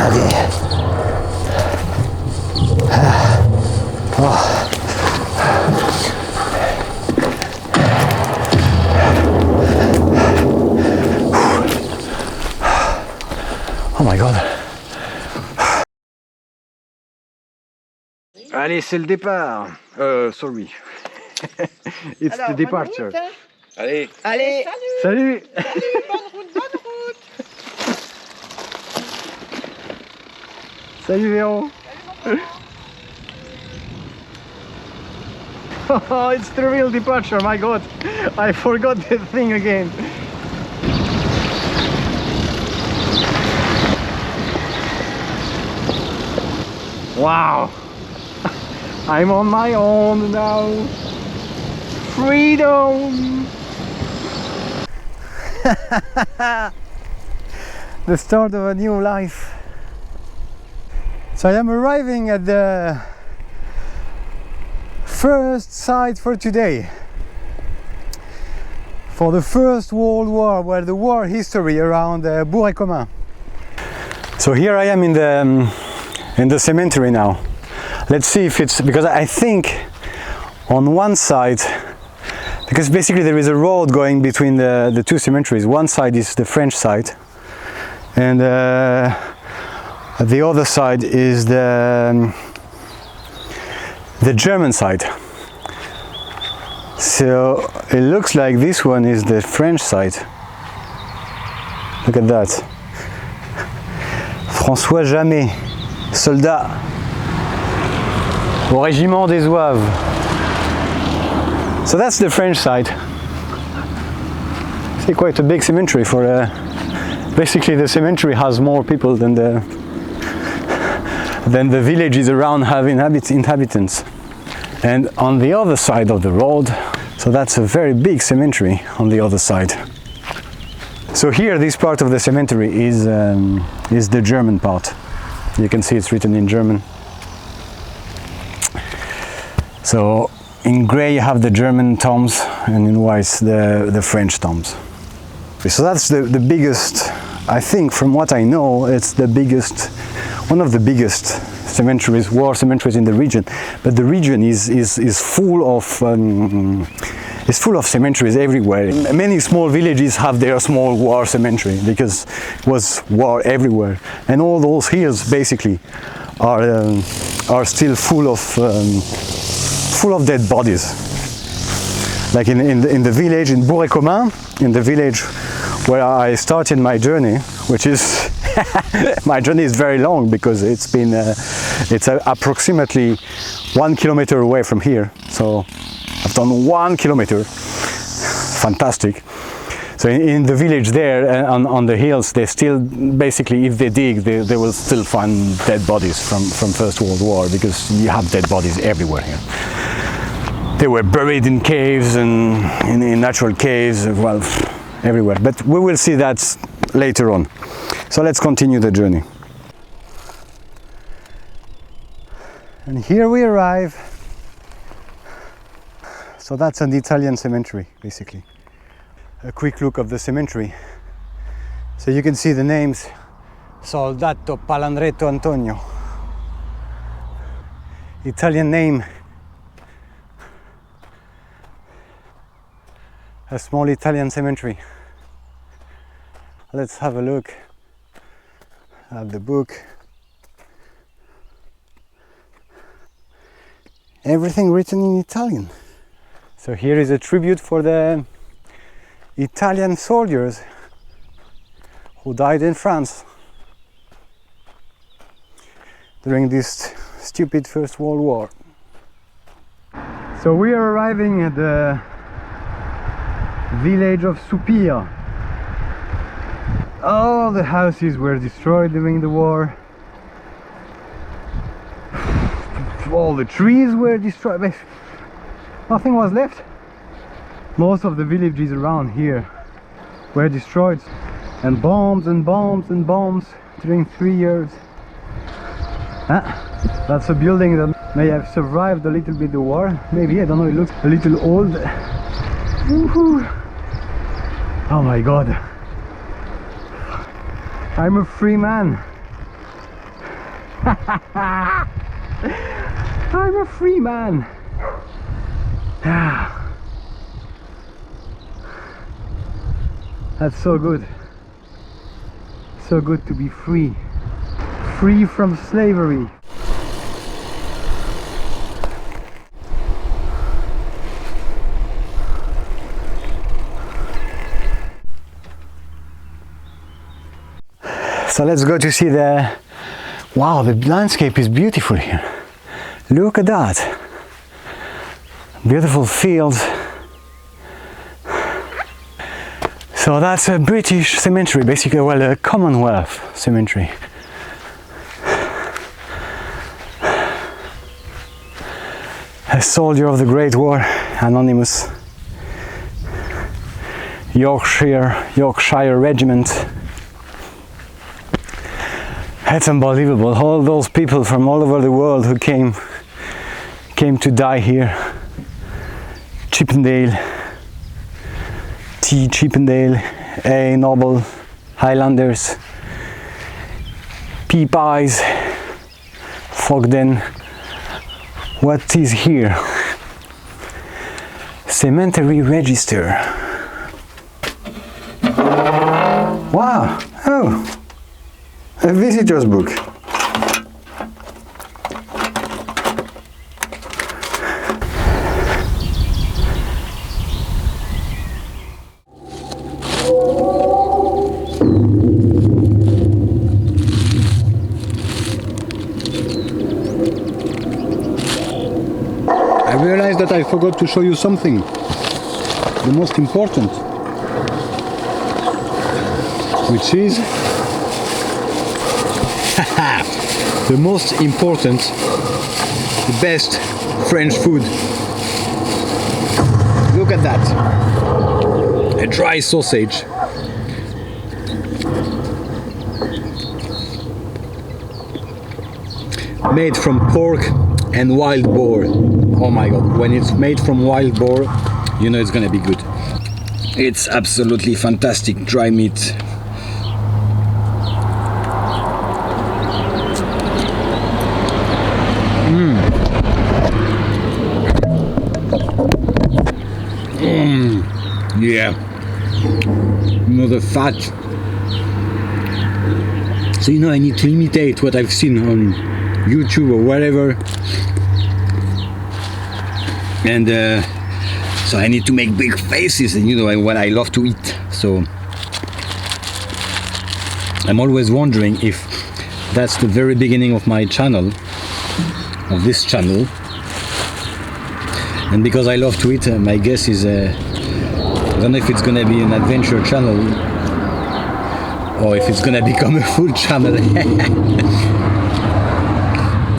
Oh my god. Allez, c'est le départ. Sorry. It's the departure. Bonne route, hein. Allez. Allez, Salut. salut, bonne route, bonne route. Salut Véron. Oh, it's the real departure, my god. I forgot the thing again. Wow. I'm on my own now. Freedom. The start of a new life. So I am arriving at the first site for today, for the First World War, where the war history around Bourg and Comin. So here I am in the cemetery now. Let's see if it's, because I think on one side, because basically there is a road going between the two cemeteries. One side is the French side, and the other side is the German side. So it looks like this one is the French side. Look at that. François Jamet, soldat au régiment des Zouaves. So that's the French side. See, quite a big cemetery for basically the cemetery has more people than the villages around have inhabitants. And on the other side of the road, so that's a very big cemetery on the other side. So here, this part of the cemetery is the German part. You can see it's written in German. So in grey you have the German tombs, and in white the French tombs. So that's the biggest, I think, from what I know, it's the biggest, one of the biggest cemeteries, war cemeteries in the region. But the region is full of cemeteries everywhere. Many small villages have their small war cemetery because it was war everywhere, and all those hills basically are still full of dead bodies. Like in the village in Bourg and Comin, in the village where I started my journey, which is my journey is very long because it's approximately 1 kilometer away from here. So I've done 1 kilometer. Fantastic. So in the village there, on the hills, they still basically, if they dig, they will still find dead bodies from First World War, because you have dead bodies everywhere here. They were buried in caves and in natural caves, well, everywhere. But we will see that later on. So let's continue the journey. And here we arrive. So that's an Italian cemetery, basically. A quick look of the cemetery. So you can see the names: Soldato Palandretto Antonio. Italian name. A small Italian cemetery. Let's have a look at the book. Everything written in Italian. So here is a tribute for the Italian soldiers who died in France during this stupid First World War. So we are arriving at the village of Soupir. All the houses were destroyed during the war. All the trees were destroyed. Nothing was left. Most of the villages around here were destroyed, and bombs and bombs and bombs during 3 years. That's a building that may have survived a little bit the war. Maybe, I don't know, it looks a little old. Oh my god. I'm a free man. I'm a free man. That's so good. So good to be free. Free from slavery. So let's go to see the... Wow, the landscape is beautiful here. Look at that. Beautiful fields. So that's a British cemetery, basically, well, a Commonwealth cemetery. A soldier of the Great War, anonymous. Yorkshire Regiment. It's unbelievable, all those people from all over the world who came to die here. Chippendale, T. Chippendale, A. Noble, Highlanders, P. Pies, Fogden. What is here? Cemetery register. Wow! Oh! A visitor's book. I realized that I forgot to show you something. The most important. Which is the most important, the best French food. Look at that. A dry sausage. Made from pork and wild boar. Oh my god, when it's made from wild boar, you know it's gonna be good. It's absolutely fantastic dry meat. Yeah, you know, the fat. So you know, I need to imitate what I've seen on YouTube or wherever, and so I need to make big faces, and you know what I love to eat. So I'm always wondering if that's the very beginning of my channel, of this channel, and because I love to eat, my guess is I don't know if it's gonna be an adventure channel or if it's gonna become a food channel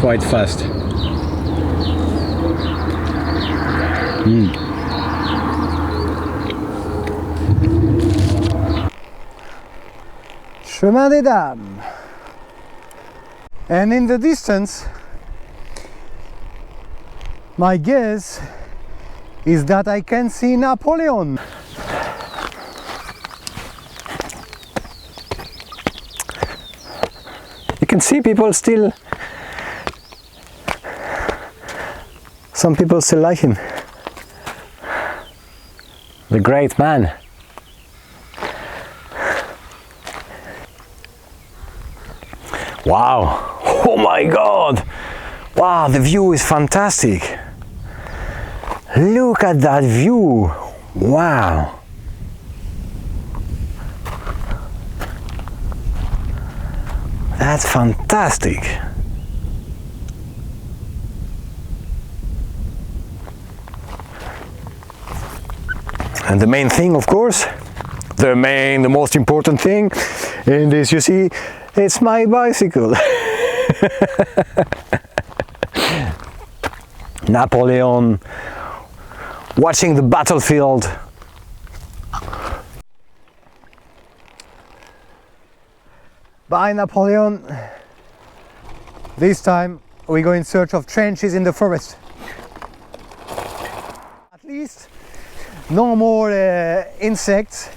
quite fast. Chemin des Dames. And in the distance, my guess is that I can see Napoleon. You can see people still, some people still like him. The great man. Wow, oh my god, wow, the view is fantastic. Look at that view, wow. That's fantastic. And the main thing, of course, the most important thing in this, you see, it's my bicycle. Napoleon, watching the battlefield. Bye, Napoleon. This time we go in search of trenches in the forest. At least no more insects,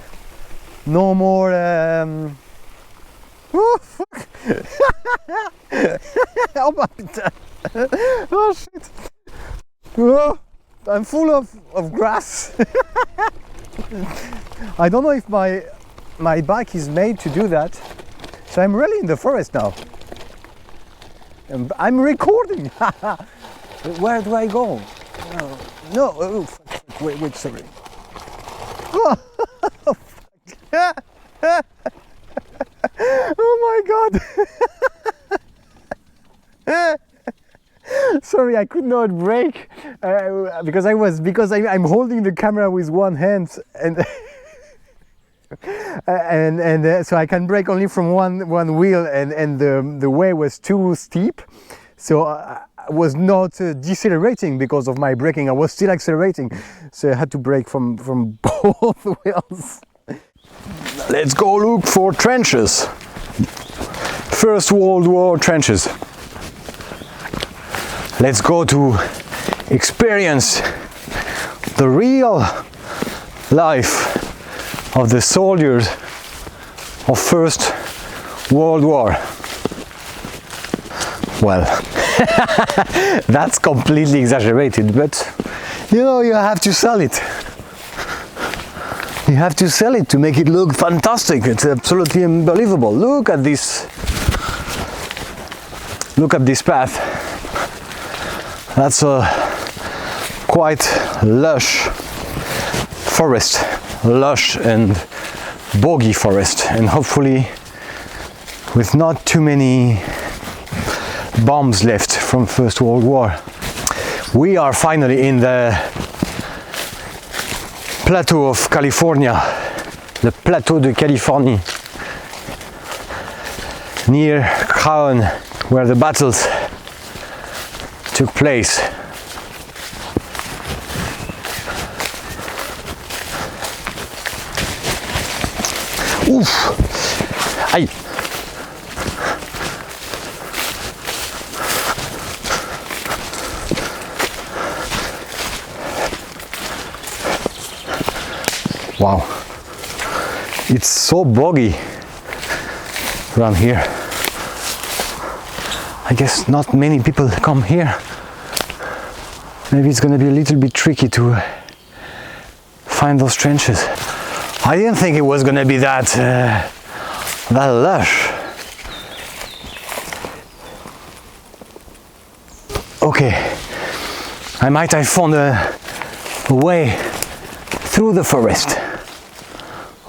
no more Oh, oh shit! Oh, I'm full of grass. I don't know if my bike is made to do that. So I'm really in the forest now. And I'm recording. Where do I go? No. Oh, fuck. Wait, sorry. Oh my god. Sorry, I could not brake because I'm holding the camera with one hand and so I can brake only from one wheel, and the way was too steep, so I was not decelerating because of my braking. I was still accelerating, so I had to brake from both wheels. Let's go look for trenches. First World War trenches. Let's go to experience the real life of the soldiers of First World War. Well, that's completely exaggerated, but you know, you have to sell it. You have to sell it to make it look fantastic. It's absolutely unbelievable. Look at this. Look at this path. That's a quite lush forest, lush and boggy forest, and hopefully with not too many bombs left from First World War. We are finally in the plateau of California, the Plateau de Californie, near Comin, where the battles took place. Oof! Aïe! Wow! It's so boggy around here. I guess not many people come here. Maybe it's gonna be a little bit tricky to find those trenches. I didn't think it was gonna be that lush. Okay, I might have found a way through the forest.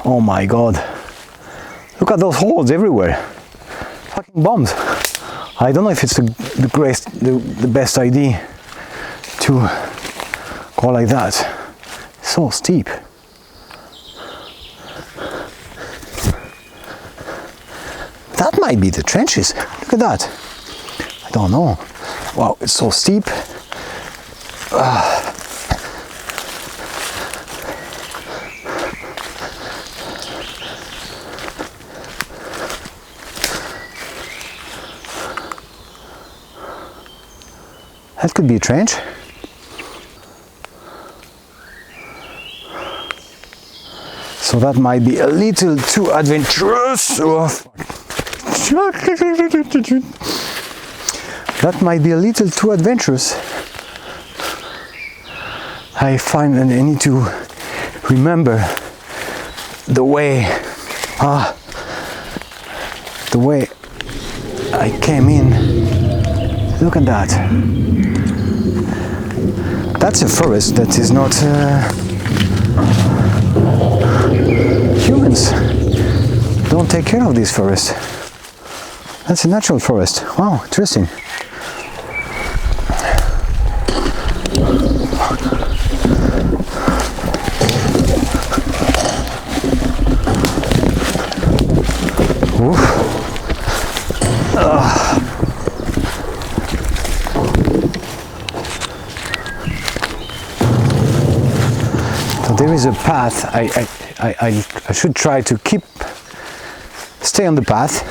Oh my god! Look at those holes everywhere. Fucking bombs. I don't know if it's the best idea to go like that. So steep. That might be the trenches. Look at that. I don't know. Wow, it's so steep. That could be a trench. So that might be a little too adventurous. Oh, that might be a little too adventurous. I find that I need to remember the way I came in. Look at that. That's a forest that is not humans don't take care of this forest. That's a natural forest. Wow, interesting. So there is a path. I should try to stay on the path.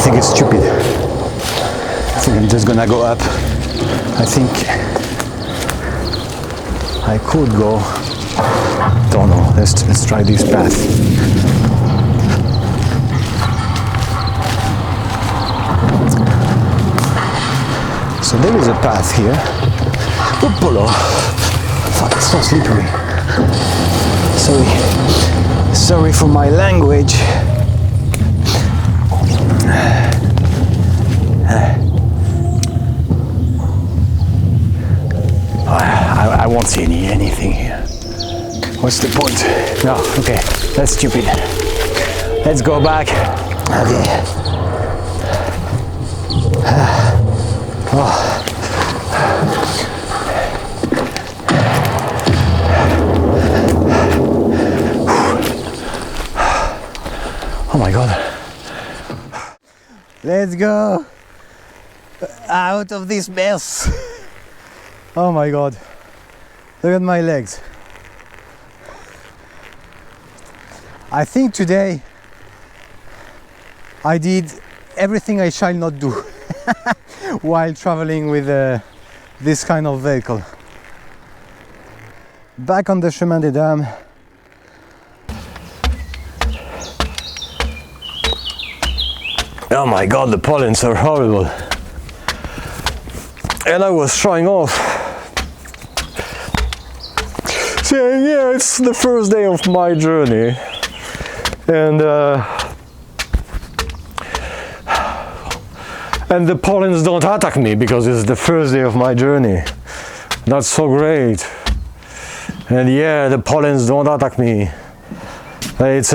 think it's stupid. I think I'm just gonna go up. I think I could go. Don't know. Let's try this path. So there is a path here. Oopala. Fuck, it's so slippery. Sorry for my language. I won't see anything here. What's the point? No, okay, that's stupid. Let's go back. Okay. Oh my god. Let's go out of this mess. Oh my god. Look at my legs. I think today I did everything I shall not do while traveling with this kind of vehicle. Back on the Chemin des Dames. Oh my god, the pollens are horrible. And I was showing off, saying, yeah, it's the first day of my journey. And the pollens don't attack me because it's the first day of my journey. That's so great. And yeah, the pollens don't attack me. It's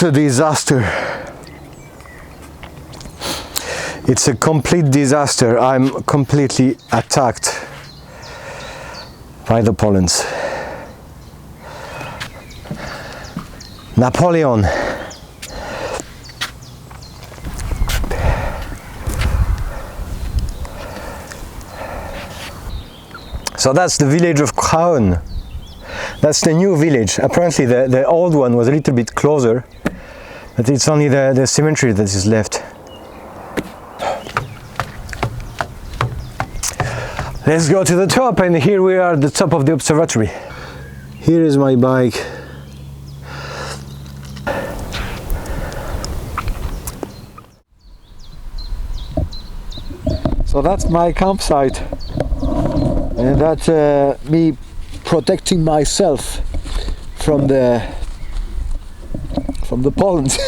a disaster. It's a complete disaster. I'm completely attacked by the pollens. Napoleon. So that's the village of Comin. That's the new village. Apparently the old one was a little bit closer, but it's only the cemetery that is left. Let's go to the top, and here we are at the top of the observatory. Here is my bike. So that's my campsite, and that's me protecting myself from the pollens.